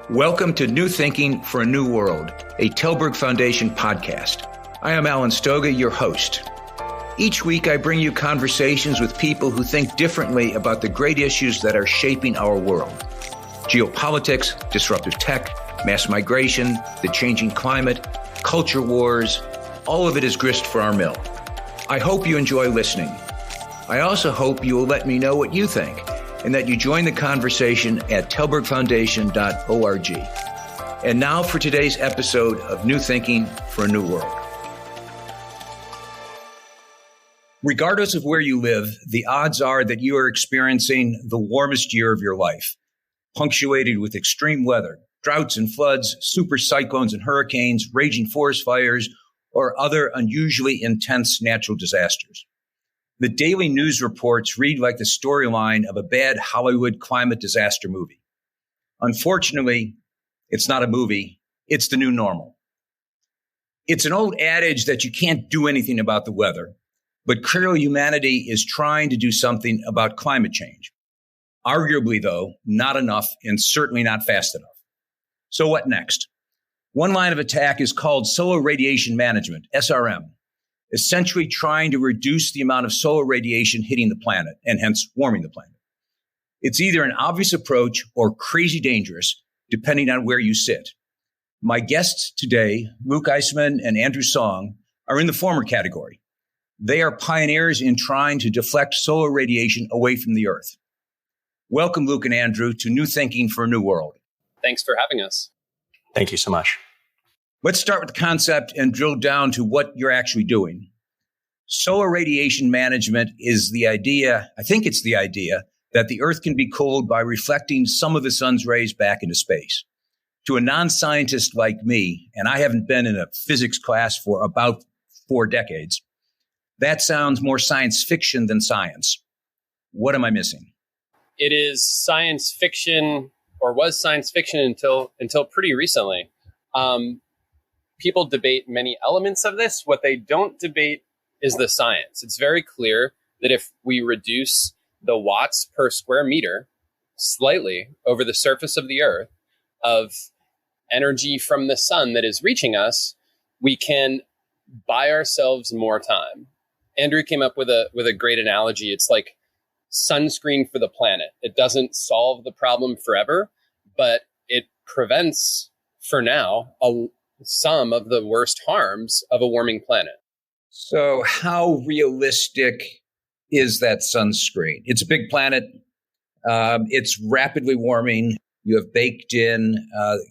Welcome to New Thinking for a New World, a Tallberg Foundation podcast. I am Alan Stoga, your host. Each week, I bring you conversations with people who think differently about the great issues that are shaping our world. Geopolitics, disruptive tech, mass migration, the changing climate, culture wars, all of it is grist for our mill. I hope you enjoy listening. I also hope you will let me know what you think and that you join the conversation at tallbergfoundation.org. And now for today's episode of New Thinking for a New World. Regardless of where you live, the odds are that you are experiencing the warmest year of your life, punctuated with extreme weather, droughts and floods, super cyclones and hurricanes, raging forest fires, or other unusually intense natural disasters. The daily news reports read like the storyline of a bad Hollywood climate disaster movie. Unfortunately, it's not a movie. It's the new normal. It's an old adage that you can't do anything about the weather, but clearly humanity is trying to do something about climate change. Arguably, though, not enough and certainly not fast enough. So what next? One line of attack is called solar radiation management, SRM, essentially trying to reduce the amount of solar radiation hitting the planet and hence warming the planet. It's either an obvious approach or crazy dangerous, depending on where you sit. My guests today, Luke Iseman and Andrew Song, are in the former category. They are pioneers in trying to deflect solar radiation away from the Earth. Welcome, Luke and Andrew, to New Thinking for a New World. Thanks for having us. Thank you so much. Let's start with the concept and drill down to what you're actually doing. Solar radiation management is the idea, I think it's the idea, that the Earth can be cooled by reflecting some of the sun's rays back into space. To a non-scientist like me, and I haven't been in a physics class for about 4 decades, that sounds more science fiction than science. What am I missing? It is science fiction, or was science fiction until pretty recently. People debate many elements of this. What they don't debate is the science. It's very clear that if we reduce the watts per square meter slightly over the surface of the Earth of energy from the sun that is reaching us, we can buy ourselves more time. Andrew came up with a great analogy. It's like sunscreen for the planet. It doesn't solve the problem forever, but it prevents, for now, some of the worst harms of a warming planet. So how realistic is that sunscreen? It's a big planet. It's rapidly warming. You have baked in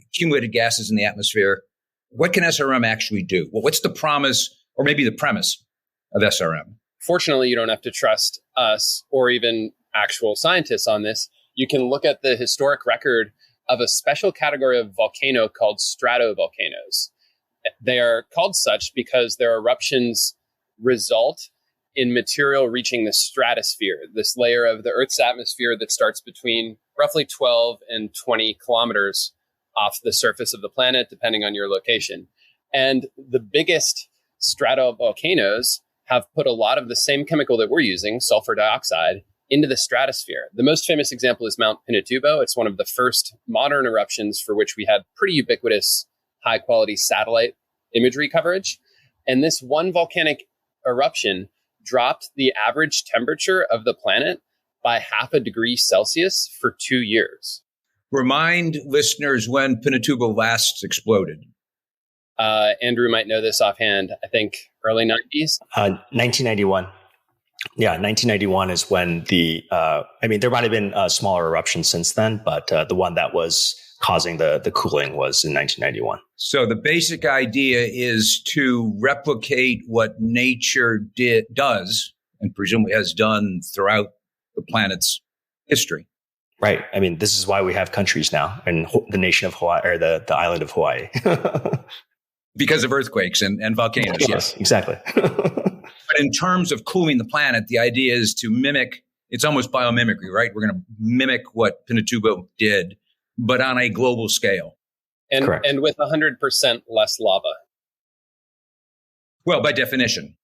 accumulated gases in the atmosphere. What can SRM actually do? Well, what's the promise or maybe the premise of SRM? Fortunately, you don't have to trust us or even actual scientists on this. You can look at the historic record of a special category of volcano called stratovolcanoes. They are called such because their eruptions result in material reaching the stratosphere, this layer of the Earth's atmosphere that starts between roughly 12 and 20 kilometers off the surface of the planet, depending on your location. And the biggest stratovolcanoes have put a lot of the same chemical that we're using, sulfur dioxide, into the stratosphere. The most famous example is Mount Pinatubo. It's one of the first modern eruptions for which we had pretty ubiquitous, high-quality satellite imagery coverage. And this one volcanic eruption dropped the average temperature of the planet by 0.5 degree Celsius for 2 years. Remind listeners when Pinatubo last exploded. Andrew might know this offhand. I think early 90s. 1991. Yeah, 1991 is when there might have been smaller eruptions since then, but the one that was causing the cooling was in 1991. So the basic idea is to replicate what nature does, and presumably has done throughout the planet's history. Right. I mean, this is why we have countries now, and the nation of Hawaii, or the island of Hawaii. Because of earthquakes and volcanoes. Yes, exactly. But in terms of cooling the planet, the idea is to mimic, it's almost biomimicry, right? We're going to mimic what Pinatubo did, but on a global scale. And with 100% less lava. Well, by definition.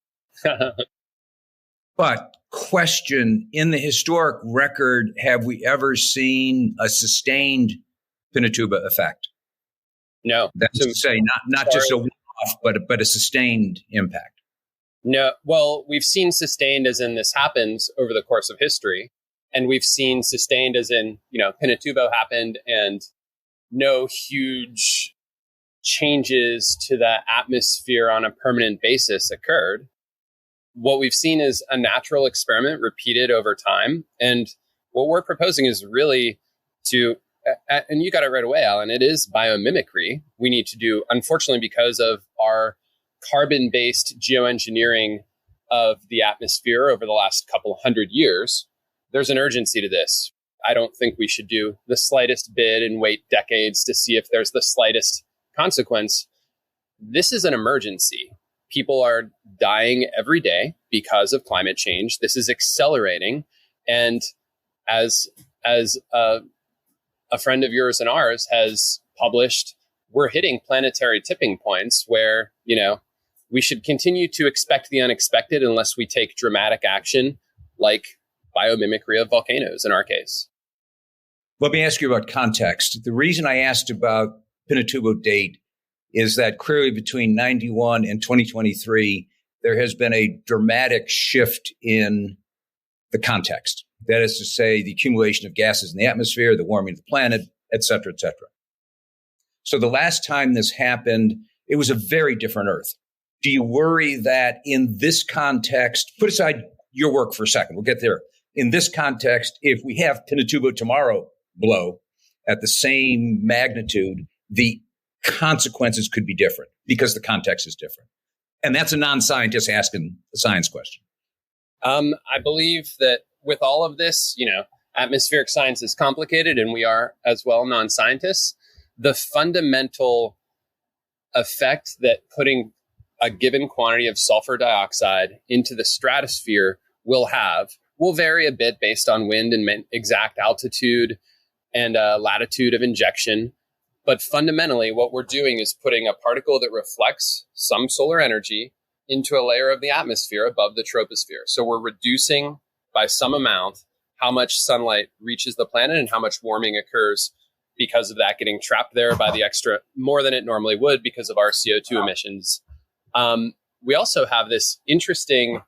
But question, in the historic record, have we ever seen a sustained Pinatubo effect? No. That's to say, not just a one-off, but a sustained impact. No. Well, we've seen sustained as in this happens over the course of history. And we've seen sustained as in, Pinatubo happened and no huge changes to the atmosphere on a permanent basis occurred. What we've seen is a natural experiment repeated over time. And what we're proposing is really and you got it right away, Alan, it is biomimicry. We need to do, unfortunately, because of our carbon-based geoengineering of the atmosphere over the last couple hundred years, there's an urgency to this. I don't think we should do the slightest bit and wait decades to see if there's the slightest consequence. This is an emergency. People are dying every day because of climate change. This is accelerating. And as a friend of yours and ours has published, we're hitting planetary tipping points where, we should continue to expect the unexpected unless we take dramatic action, like biomimicry of volcanoes in our case. Let me ask you about context. The reason I asked about Pinatubo date is that clearly between 91 and 2023, there has been a dramatic shift in the context. That is to say, the accumulation of gases in the atmosphere, the warming of the planet, et cetera, et cetera. So the last time this happened, it was a very different Earth. Do you worry that in this context, put aside your work for a second, we'll get there. In this context, if we have Pinatubo tomorrow blow at the same magnitude, the consequences could be different because the context is different. And that's a non-scientist asking a science question. I believe that with all of this, atmospheric science is complicated and we are as well non-scientists. The fundamental effect that putting a given quantity of sulfur dioxide into the stratosphere will vary a bit based on wind and exact altitude and latitude of injection. But fundamentally, what we're doing is putting a particle that reflects some solar energy into a layer of the atmosphere above the troposphere. So we're reducing by some amount how much sunlight reaches the planet and how much warming occurs because of that getting trapped there by the extra, more than it normally would because of our CO2 emissions. We also have this interesting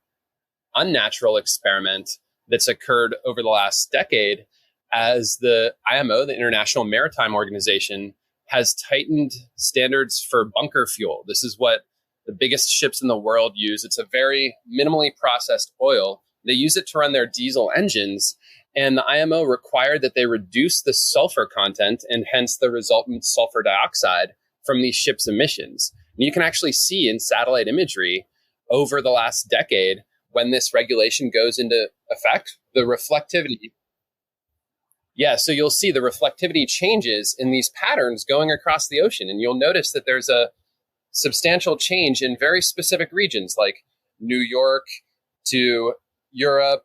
unnatural experiment that's occurred over the last decade as the IMO, the International Maritime Organization, has tightened standards for bunker fuel. This is what the biggest ships in the world use. It's a very minimally processed oil. They use it to run their diesel engines. And the IMO required that they reduce the sulfur content and hence the resultant sulfur dioxide from these ships' emissions. And you can actually see in satellite imagery over the last decade, when this regulation goes into effect, the reflectivity. Yeah, so you'll see the reflectivity changes in these patterns going across the ocean. And you'll notice that there's a substantial change in very specific regions like New York to Europe,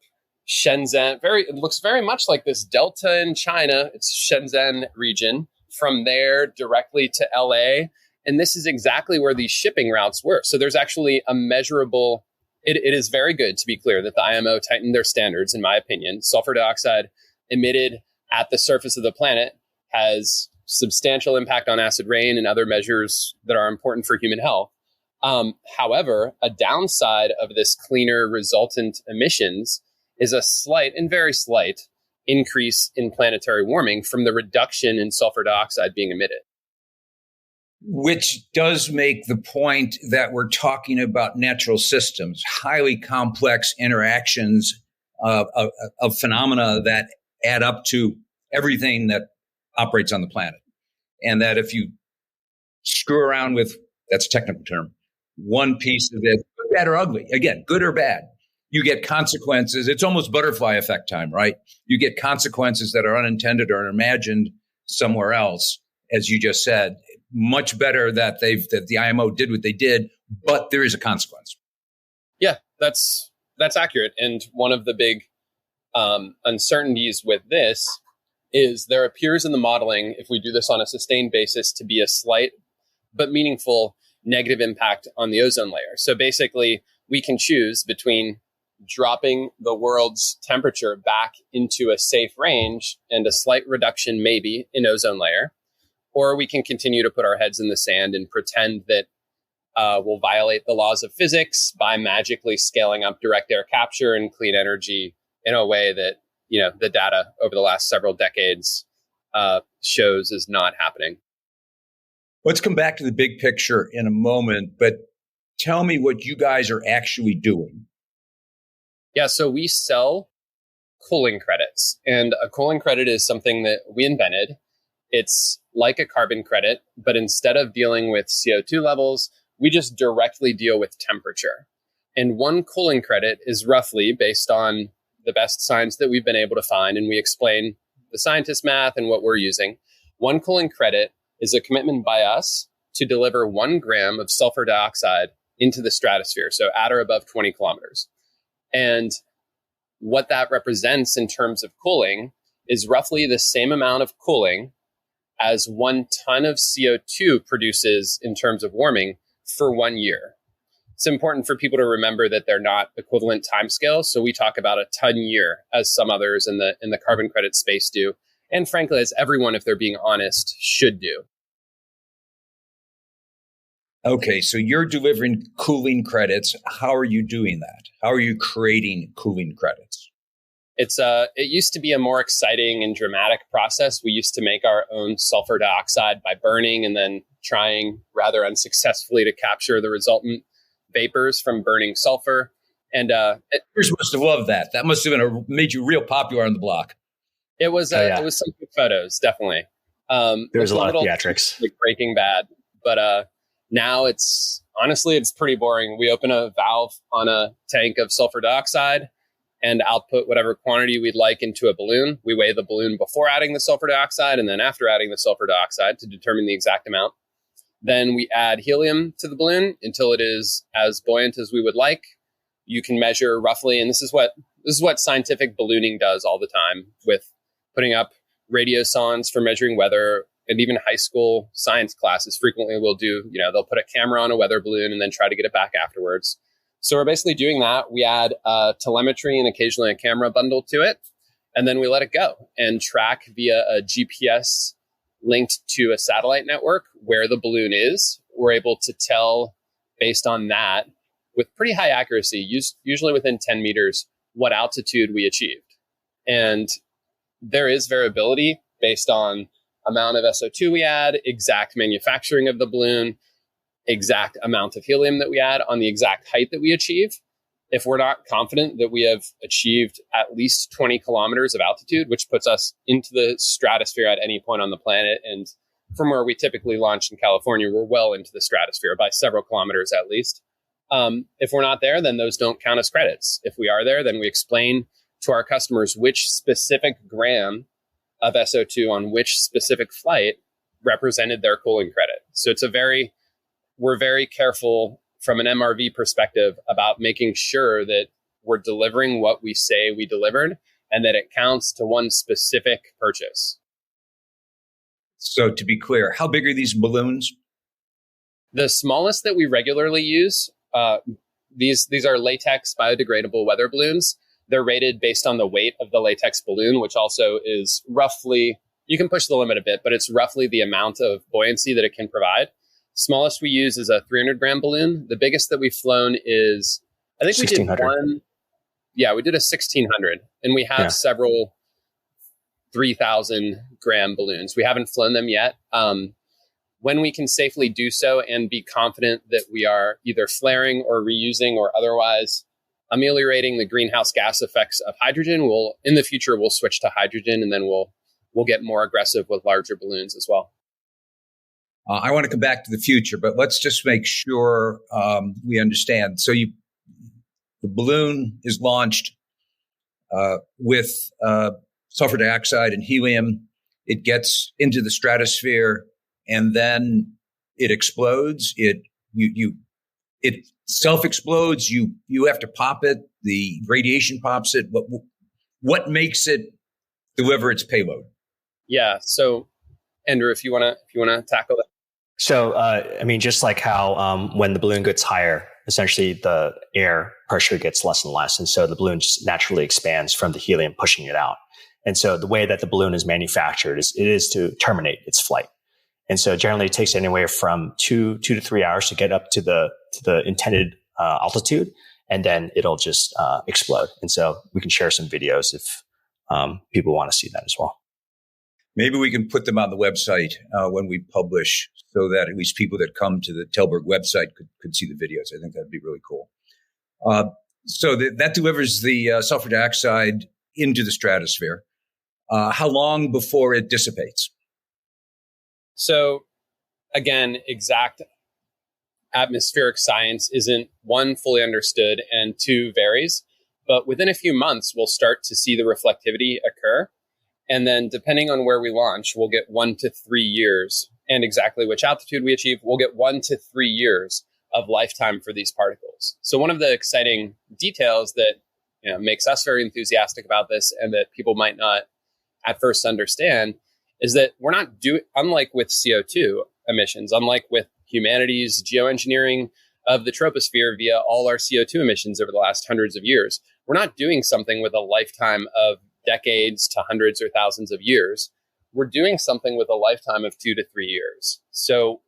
Shenzhen. It looks very much like this delta in China. It's Shenzhen region. From there directly to LA. And this is exactly where these shipping routes were. So there's actually a measurable, it is very good to be clear that the IMO tightened their standards, in my opinion. Sulfur dioxide emitted at the surface of the planet has substantial impact on acid rain and other measures that are important for human health. However, a downside of this cleaner resultant emissions is a slight and very slight increase in planetary warming from the reduction in sulfur dioxide being emitted. Which does make the point that we're talking about natural systems, highly complex interactions of phenomena that add up to everything that operates on the planet. And that if you screw around with, that's a technical term, one piece of it, good, bad, or ugly, again, good or bad, you get consequences. It's almost butterfly effect time, right? You get consequences that are unintended or imagined somewhere else, as you just said. Much better that the IMO did what they did, but there is a consequence. Yeah, that's accurate. And one of the big uncertainties with this is there appears in the modeling, if we do this on a sustained basis, to be a slight but meaningful negative impact on the ozone layer. So basically, we can choose between dropping the world's temperature back into a safe range and a slight reduction maybe in ozone layer, or we can continue to put our heads in the sand and pretend that we'll violate the laws of physics by magically scaling up direct air capture and clean energy in a way that, the data over the last several decades shows is not happening. Let's come back to the big picture in a moment, but tell me what you guys are actually doing. Yeah, so we sell cooling credits, and a cooling credit is something that we invented. It's like a carbon credit, but instead of dealing with CO2 levels, we just directly deal with temperature. And one cooling credit is roughly based on the best science that we've been able to find, and we explain the scientist math and what we're using. One cooling credit is a commitment by us to deliver 1 gram of sulfur dioxide into the stratosphere, so at or above 20 kilometers. And what that represents in terms of cooling is roughly the same amount of cooling as 1 ton of CO2 produces in terms of warming for 1 year. It's important for people to remember that they're not equivalent timescales. So we talk about a ton year, as some others in the carbon credit space do. And frankly, as everyone, if they're being honest, should do. Okay, so you're delivering cooling credits. How are you doing that? How are you creating cooling credits? It used to be a more exciting and dramatic process. We used to make our own sulfur dioxide by burning and then trying rather unsuccessfully to capture the resultant vapors from burning sulfur. And Chris must have loved that. That must have made you real popular on the block. It was it was some good photos, definitely. There's a lot of theatrics, like Breaking Bad, but now it's pretty boring. We open a valve on a tank of sulfur dioxide and output whatever quantity we'd like into a balloon. We weigh the balloon before adding the sulfur dioxide and then after adding the sulfur dioxide to determine the exact amount. Then we add helium to the balloon until it is as buoyant as we would like. You can measure roughly, and this is what scientific ballooning does all the time, with putting up radiosondes for measuring weather. And even high school science classes frequently will do, they'll put a camera on a weather balloon and then try to get it back afterwards. So we're basically doing that. We add telemetry and occasionally a camera bundle to it, and then we let it go and track via a GPS linked to a satellite network where the balloon is. We're able to tell based on that with pretty high accuracy, usually within 10 meters, what altitude we achieved. And there is variability based on amount of SO2 we add, exact manufacturing of the balloon, exact amount of helium that we add on the exact height that we achieve. If we're not confident that we have achieved at least 20 kilometers of altitude, which puts us into the stratosphere at any point on the planet, and from where we typically launch in California, we're well into the stratosphere by several kilometers at least. If we're not there, then those don't count as credits. If we are there, then we explain to our customers which specific gram of SO2 on which specific flight represented their cooling credit. So we're very careful from an MRV perspective about making sure that we're delivering what we say we delivered and that it counts to one specific purchase. So to be clear, how big are these balloons? The smallest that we regularly use, these are latex biodegradable weather balloons. They're rated based on the weight of the latex balloon, which also is roughly, you can push the limit a bit, but it's roughly the amount of buoyancy that it can provide. Smallest we use is a 300-gram balloon. The biggest that we've flown is, I think we did one. Yeah, we did a 1600, and we have several 3,000-gram balloons. We haven't flown them yet. When we can safely do so and be confident that we are either flaring or reusing or otherwise ameliorating the greenhouse gas effects of hydrogen, in the future we'll switch to hydrogen, and then we'll get more aggressive with larger balloons as well. I want to come back to the future, but let's just make sure we understand. So the balloon is launched with sulfur dioxide and helium. It gets into the stratosphere, and then it explodes. It self-explodes. You have to pop it. The radiation pops it. What makes it deliver its payload? Yeah. So, Andrew, if you want to tackle that. So, just like how when the balloon gets higher, essentially the air pressure gets less and less. And so the balloon just naturally expands from the helium pushing it out. And so the way that the balloon is manufactured is to terminate its flight. And so generally it takes anywhere from 2 to 3 hours to get up to the intended altitude, and then it'll just explode. And so we can share some videos if people want to see that as well. Maybe we can put them on the website when we publish, so that at least people that come to the Tallberg website could see the videos. I think that'd be really cool. So that delivers the sulfur dioxide into the stratosphere. How long before it dissipates? So again, exact atmospheric science isn't, one, fully understood, and two, varies. But within a few months, we'll start to see the reflectivity occur. And then depending on where we launch, we'll get 1 to 3 years, and exactly which altitude we achieve, we'll get 1 to 3 years of lifetime for these particles. So one of the exciting details that makes us very enthusiastic about this, and that people might not at first understand, is that we're not unlike with CO2 emissions, unlike with humanity's geoengineering of the troposphere via all our CO2 emissions over the last hundreds of years, we're not doing something with a lifetime of decades to hundreds or thousands of years. We're doing something with a lifetime of 2 to 3 years. So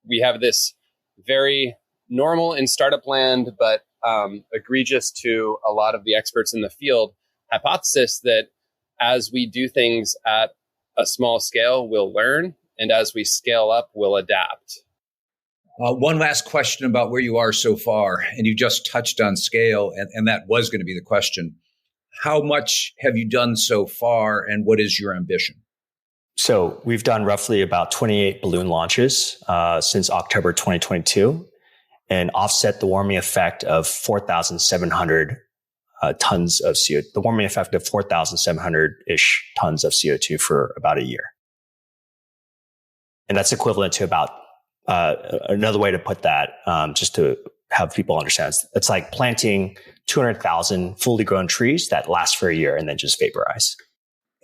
we have this very normal in startup land, but egregious to a lot of the experts in the field hypothesis that as we do things at a small scale, we'll learn. And as we scale up, we'll adapt. One last question about where you are so far. And you just touched on scale, and that was going to be the question. How much have you done so far, and what is your ambition? So we've done roughly about 28 balloon launches since October 2022, and offset the warming effect of 4,700 tons of CO2, the warming effect of 4,700-ish tons of CO2 for about a year. And that's equivalent to about, another way to put that, just to have people understand, it's like planting 200,000 fully grown trees that last for a year and then just vaporize.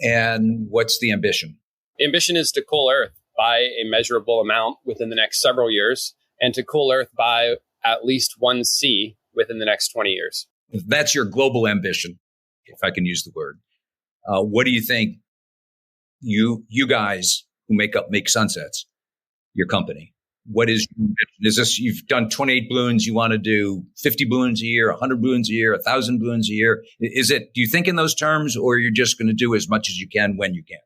And what's the ambition? The ambition is to cool Earth by a measurable amount within the next several years, and to cool Earth by at least 1 C within the next 20 years. That's your global ambition, if I can use the word. What do you think you guys who make Sunsets, your company, what is your ambition? Is this, you've done 28 balloons, you want to do 50 balloons a year, 100 balloons a year, 1,000 balloons a year? Is it, do you think in those terms, or you're just going to do as much as you can when you can?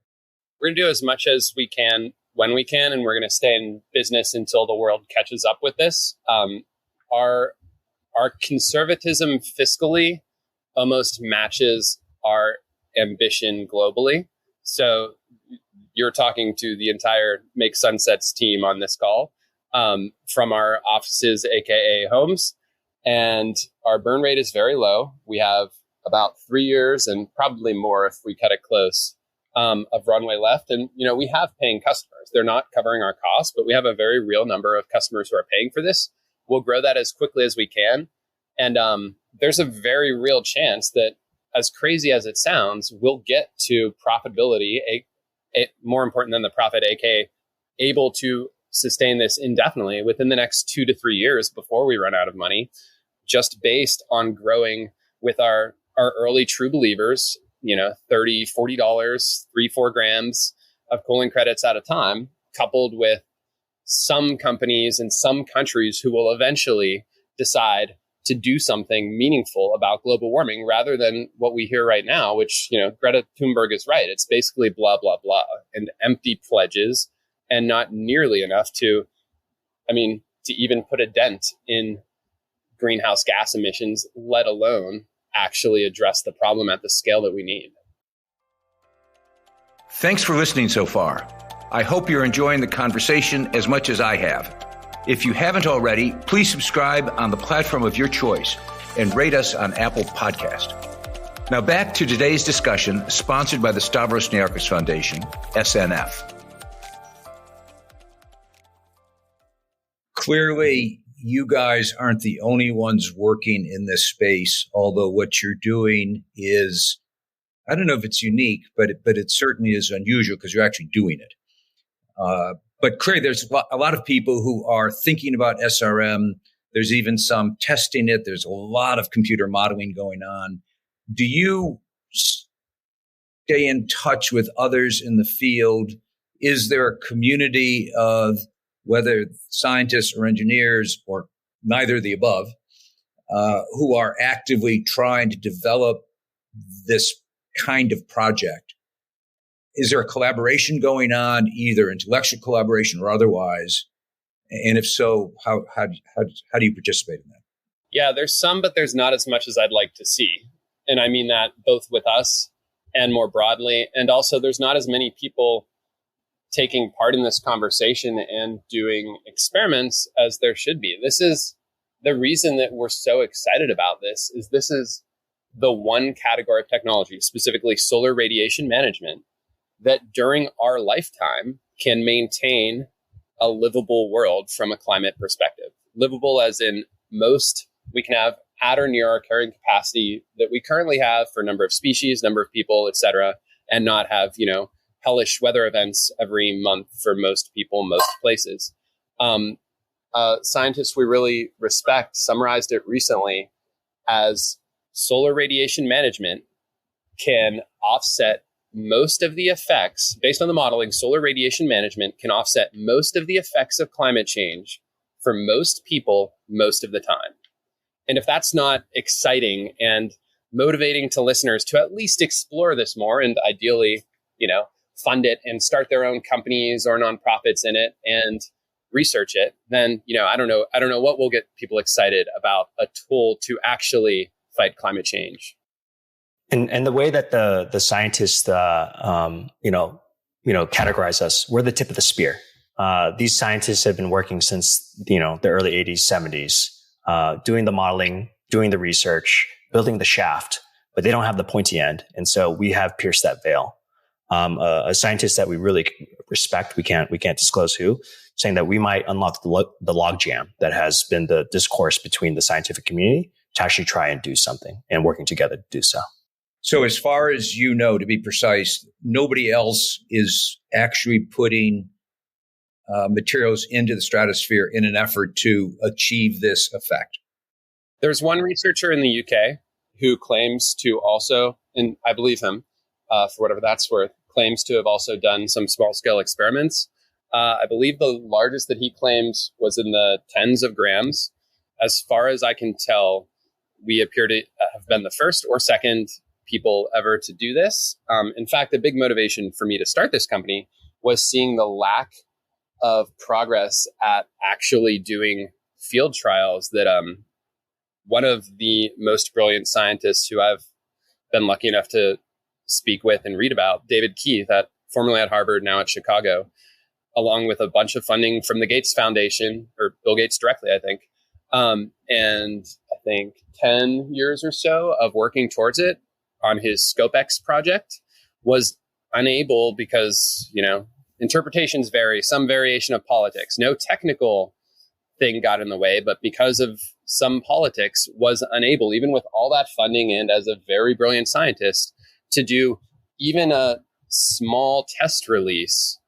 We're going to do as much as we can when we can, and we're going to stay in business until the world catches up with this. Our conservatism fiscally almost matches our ambition globally. So you're talking to the entire Make Sunsets team on this call, from our offices, aka homes, and our burn rate is very low. We have about 3 years, and probably more if we cut it close, of runway left. And we have paying customers. They're not covering our costs, but we have a very real number of customers who are paying for this. We'll grow that as quickly as we can. And there's a very real chance that, as crazy as it sounds, we'll get to profitability, more important than the profit, aka able to sustain this indefinitely within the next 2 to 3 years before we run out of money, just based on growing with our early true believers, $30, $40, 3-4 grams of cooling credits at a time, coupled with some companies in some countries who will eventually decide to do something meaningful about global warming, rather than what we hear right now, which, Greta Thunberg is right. It's basically blah, blah, blah, and empty pledges, and not nearly enough to even put a dent in greenhouse gas emissions, let alone actually address the problem at the scale that we need. Thanks for listening so far. I hope you're enjoying the conversation as much as I have. If you haven't already, please subscribe on the platform of your choice and rate us on Apple Podcast. Now back to today's discussion, sponsored by the Stavros Niarchos Foundation, SNF. Clearly, you guys aren't the only ones working in this space, although what you're doing is, I don't know if it's unique, but it certainly is unusual because you're actually doing it. But clearly, there's a lot of people who are thinking about SRM. There's even some testing it. There's a lot of computer modeling going on. Do you stay in touch with others in the field is there a community of whether scientists or engineers or neither of the above who are actively trying to develop this kind of project? Is there a collaboration going on, either intellectual collaboration or otherwise? And if so, how do you participate in that? Yeah, there's some, but there's not as much as I'd like to see. And I mean that both with us and more broadly. And also, there's not as many people taking part in this conversation and doing experiments as there should be. This is the reason that we're so excited about this is the one category of technology, specifically solar radiation management, that during our lifetime can maintain a livable world from a climate perspective. Livable as in we can have at or near our carrying capacity that we currently have for a number of species, number of people, et cetera, and not have, hellish weather events every month for most people, most places. Scientists we really respect summarized it recently as solar radiation management can offset most of the effects. Based on the modeling, solar radiation management can offset most of the effects of climate change for most people most of the time. And if that's not exciting and motivating to listeners to at least explore this more and ideally, fund it and start their own companies or nonprofits in it and research it, then, I don't know what will get people excited about a tool to actually fight climate change. And the way that the scientists, categorize us, we're the tip of the spear. These scientists have been working since, the early 80s, 70s, doing the modeling, doing the research, building the shaft, but they don't have the pointy end. And so we have pierced that veil. A scientist that we really respect, we can't disclose who, saying that we might unlock the logjam that has been the discourse between the scientific community to actually try and do something and working together to do so. So as far as to be precise, nobody else is actually putting materials into the stratosphere in an effort to achieve this effect. There's one researcher in the UK who claims to also, and I believe him for whatever that's worth, claims to have also done some small-scale experiments. I believe the largest that he claims was in the tens of grams. As far as I can tell, we appear to have been the first or second people ever to do this. In fact, the big motivation for me to start this company was seeing the lack of progress at actually doing field trials that one of the most brilliant scientists who I've been lucky enough to speak with and read about, David Keith, formerly at Harvard, now at Chicago, along with a bunch of funding from the Gates Foundation, or Bill Gates directly, I think, and I think 10 years or so of working towards it on his ScopeX project, was unable because, interpretations vary, some variation of politics. No technical thing got in the way, but because of some politics, was unable, even with all that funding and as a very brilliant scientist, to do even a small test release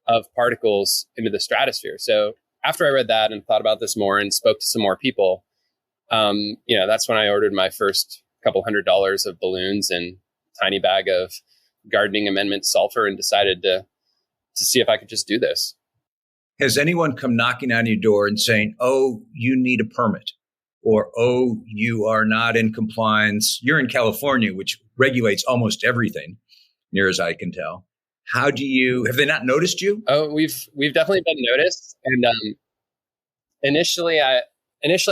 of particles into the stratosphere. So after I read that and thought about this more and spoke to some more people, that's when I ordered my first couple $100 of balloons and tiny bag of gardening amendment sulfur and decided to see if I could just do this. Has anyone come knocking on your door and saying, oh, you need a permit? Or, oh, you are not in compliance? You're in California, which regulates almost everything, near as I can tell. Have they not noticed you? Oh, we've definitely been noticed. And initially I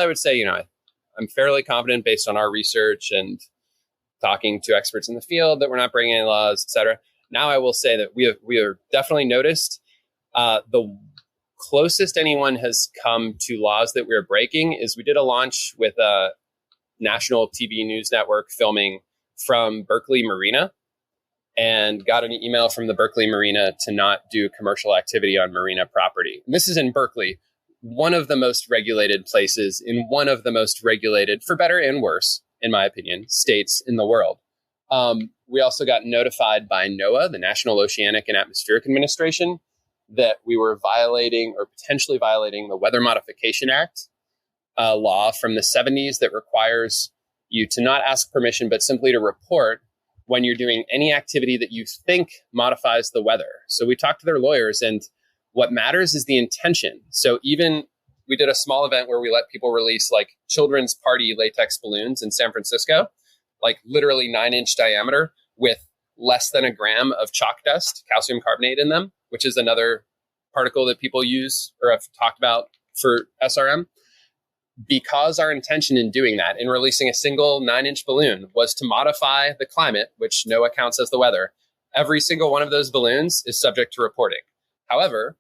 would say, I'm fairly confident based on our research and talking to experts in the field that we're not breaking any laws, et cetera. Now I will say that we are definitely noticed. The closest anyone has come to laws that we're breaking is we did a launch with a national TV news network filming from Berkeley Marina and got an email from the Berkeley Marina to not do commercial activity on marina property. And this is in Berkeley, one of the most regulated places in one of the most regulated, for better and worse, in my opinion, states in the world. We also got notified by NOAA, the National Oceanic and Atmospheric Administration, that we were violating or potentially violating the Weather Modification Act law from the 70s that requires you to not ask permission, but simply to report when you're doing any activity that you think modifies the weather. So we talked to their lawyers, and what matters is the intention. So even we did a small event where we let people release like children's party latex balloons in San Francisco, like literally 9-inch diameter with less than a gram of chalk dust, calcium carbonate in them, which is another particle that people use or have talked about for SRM. Because our intention in doing that, in releasing a single 9-inch balloon, was to modify the climate, which NOAA counts as the weather, every single one of those balloons is subject to reporting. However,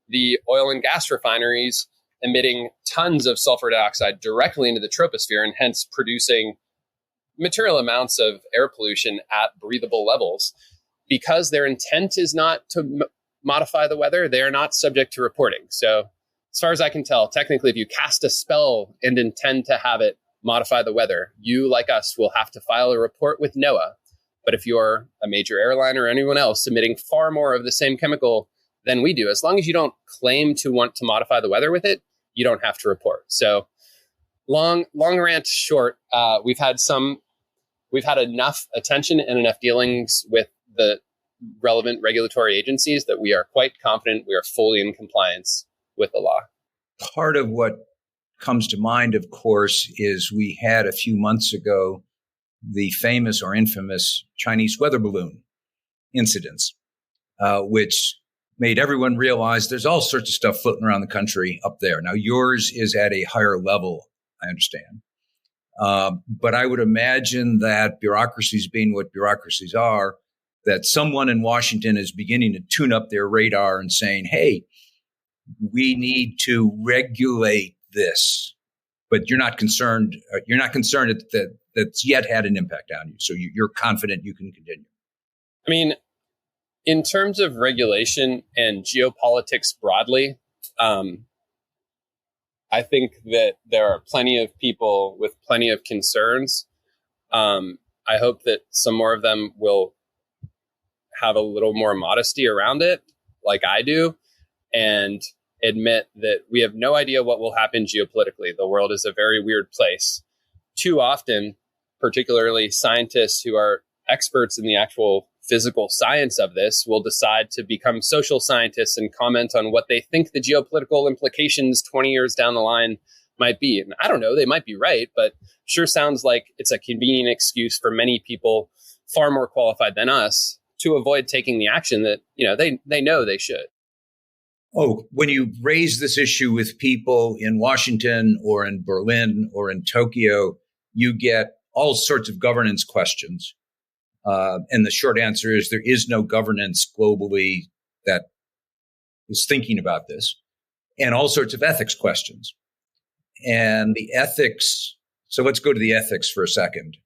the oil and gas refineries emitting tons of sulfur dioxide directly into the troposphere and hence producing material amounts of air pollution at breathable levels, because their intent is not to modify the weather, they are not subject to reporting. So as far as I can tell, technically, if you cast a spell and intend to have it modify the weather, you, like us, will have to file a report with NOAA. But if you're a major airline or anyone else emitting far more of the same chemical than we do, as long as you don't claim to want to modify the weather with it, you don't have to report. So long rant short, we've had enough attention and enough dealings with the relevant regulatory agencies that we are quite confident we are fully in compliance with the law. Part of what comes to mind, of course, is we had a few months ago the famous or infamous Chinese weather balloon incidents, which made everyone realize there's all sorts of stuff floating around the country up there. Now, yours is at a higher level, I understand. But I would imagine that bureaucracies being what bureaucracies are, that someone in Washington is beginning to tune up their radar and saying, hey, we need to regulate this, but you're not concerned that that's yet had an impact on you. So you're confident you can continue. I mean, in terms of regulation and geopolitics broadly, I think that there are plenty of people with plenty of concerns. I hope that some more of them will have a little more modesty around it, like I do, and admit that we have no idea what will happen geopolitically. The world is a very weird place. Too often, particularly scientists who are experts in the actual physical science of this, will decide to become social scientists and comment on what they think the geopolitical implications 20 years down the line might be. And I don't know, they might be right, but sure sounds like it's a convenient excuse for many people far more qualified than us to avoid taking the action that, they know they should. Oh, when you raise this issue with people in Washington or in Berlin or in Tokyo, you get all sorts of governance questions. And the short answer is there is no governance globally that is thinking about this, and all sorts of ethics questions. And the ethics, so let's go to the ethics for a second.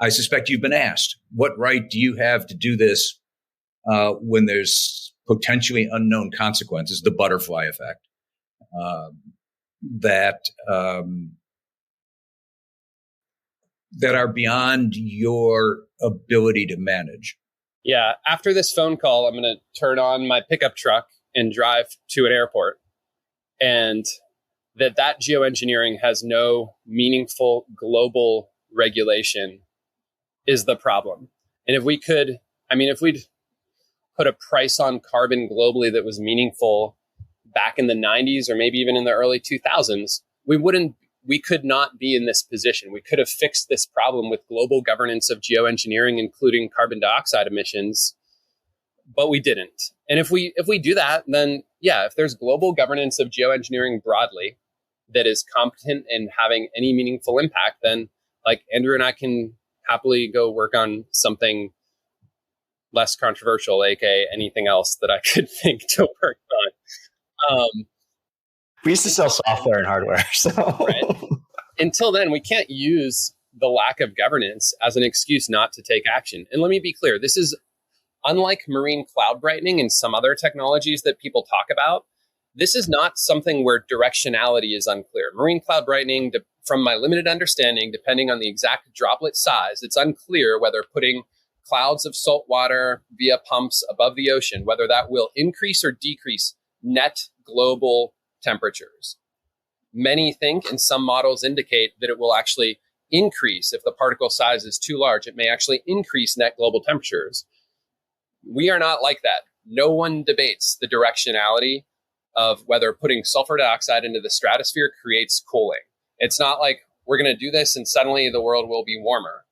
I suspect you've been asked, what right do you have to do this when there's potentially unknown consequences, the butterfly effect, that are beyond your ability to manage? Yeah. After this phone call, I'm going to turn on my pickup truck and drive to an airport. And that geoengineering has no meaningful global regulation is the problem. And if we'd put a price on carbon globally that was meaningful back in the 90s or maybe even in the early 2000s, we could not be in this position. We could have fixed this problem with global governance of geoengineering, including carbon dioxide emissions, but we didn't. And if we do that, then if there's global governance of geoengineering broadly that is competent in having any meaningful impact, then like Andrew and I can happily go work on something less controversial, aka anything else that I could think to work on. We used to sell software and hardware, so right. Until then, we can't use the lack of governance as an excuse not to take action. And let me be clear, this is unlike marine cloud brightening and some other technologies that people talk about. This is not something where directionality is unclear. Marine cloud brightening, from my limited understanding, depending on the exact droplet size, it's unclear whether putting clouds of salt water via pumps above the ocean, whether that will increase or decrease net global temperatures. Many think, and some models indicate, that it will actually increase, if the particle size is too large, it may actually increase net global temperatures. We are not like that. No one debates the directionality of whether putting sulfur dioxide into the stratosphere creates cooling. It's not like we're going to do this and suddenly the world will be warmer.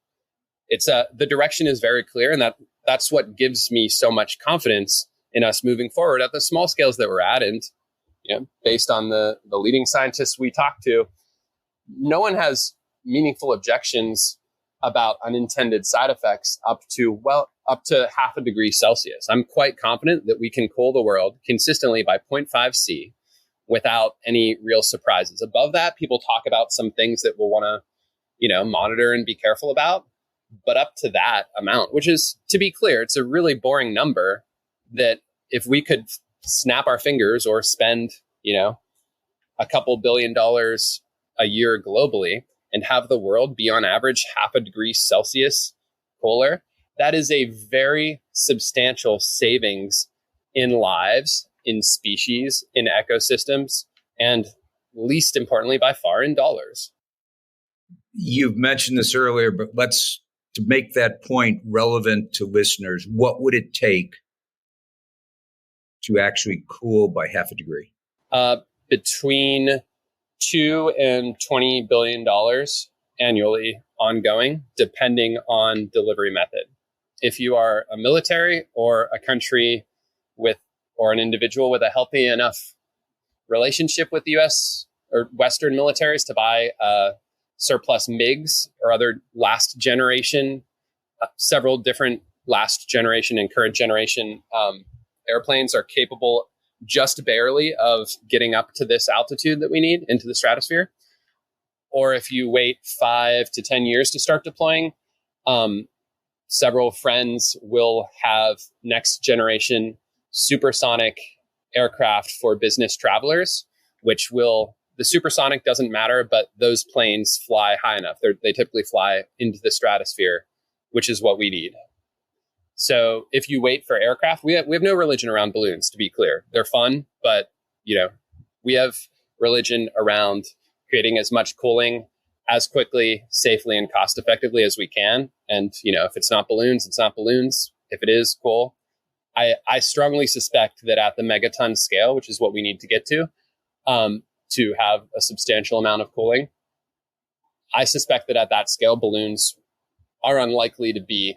The direction is very clear, and that's what gives me so much confidence in us moving forward at the small scales that we're at. And based on the leading scientists we talk to, no one has meaningful objections about unintended side effects up to 0.5 degrees Celsius. I'm quite confident that we can cool the world consistently by 0.5 C without any real surprises. Above that, people talk about some things that we'll want to, monitor and be careful about. But up to that amount, which is, to be clear, it's a really boring number that if we could snap our fingers or spend, a couple $1 billion a year globally and have the world be on average 0.5 degrees Celsius cooler, that is a very substantial savings in lives, in species, in ecosystems, and least importantly, by far, in dollars. You've mentioned this earlier, but to make that point relevant to listeners, what would it take to actually cool by 0.5 degree? Between $2 and $20 billion annually ongoing, depending on delivery method. If you are a military or a country or an individual with a healthy enough relationship with the US or Western militaries to buy surplus MiGs or other last generation, several different last generation and current generation airplanes are capable just barely of getting up to this altitude that we need into the stratosphere. Or if you wait 5 to 10 years to start deploying, several friends will have next generation supersonic aircraft for business travelers, the supersonic doesn't matter, but those planes fly high enough. They typically fly into the stratosphere, which is what we need. So if you wait for aircraft, we have no religion around balloons, to be clear. They're fun, but we have religion around creating as much cooling as quickly, safely, and cost effectively as we can. And if it's not balloons, it's not balloons. If it is, cool. I strongly suspect that at the megaton scale, which is what we need to get to have a substantial amount of cooling, I suspect that at that scale, balloons are unlikely to be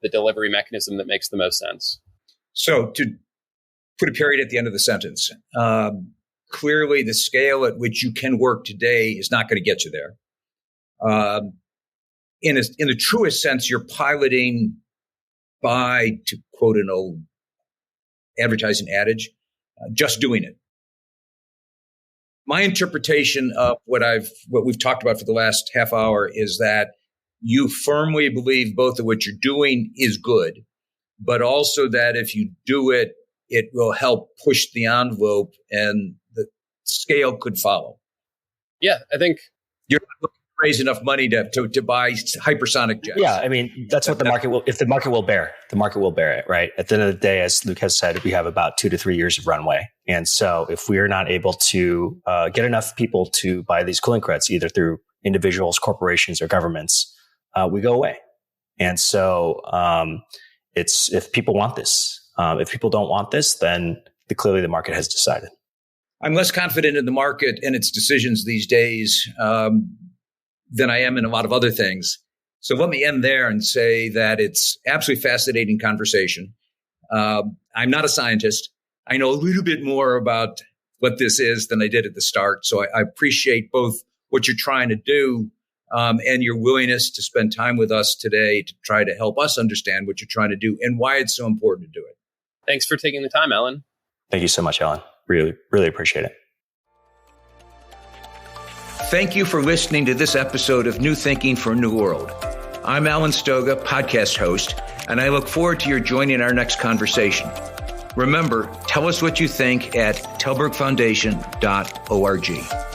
the delivery mechanism that makes the most sense. So to put a period at the end of the sentence, clearly the scale at which you can work today is not going to get you there. In the truest sense, you're piloting by, to quote an old advertising adage, just doing it. My interpretation of what we've talked about for the last half hour is that you firmly believe both of what you're doing is good, but also that if you do it, it will help push the envelope and the scale could follow. Yeah, I think you're not looking to raise enough money to buy hypersonic jets. Yeah, I mean, that's what the market will, if the market will bear, the market will bear it, right? At the end of the day, as Luke has said, we have about 2 to 3 years of runway. And so if we are not able to get enough people to buy these cooling credits, either through individuals, corporations, or governments, we go away. And so it's if people want this. If people don't want this, then clearly the market has decided. I'm less confident in the market and its decisions these days than I am in a lot of other things. So let me end there and say that it's absolutely fascinating conversation. I'm not a scientist. I know a little bit more about what this is than I did at the start. So I appreciate both what you're trying to do and your willingness to spend time with us today to try to help us understand what you're trying to do and why it's so important to do it. Thanks for taking the time, Alan. Thank you so much, Alan. Really, really appreciate it. Thank you for listening to this episode of New Thinking for a New World. I'm Alan Stoga, podcast host, and I look forward to your joining our next conversation. Remember, tell us what you think at tallbergfoundation.org.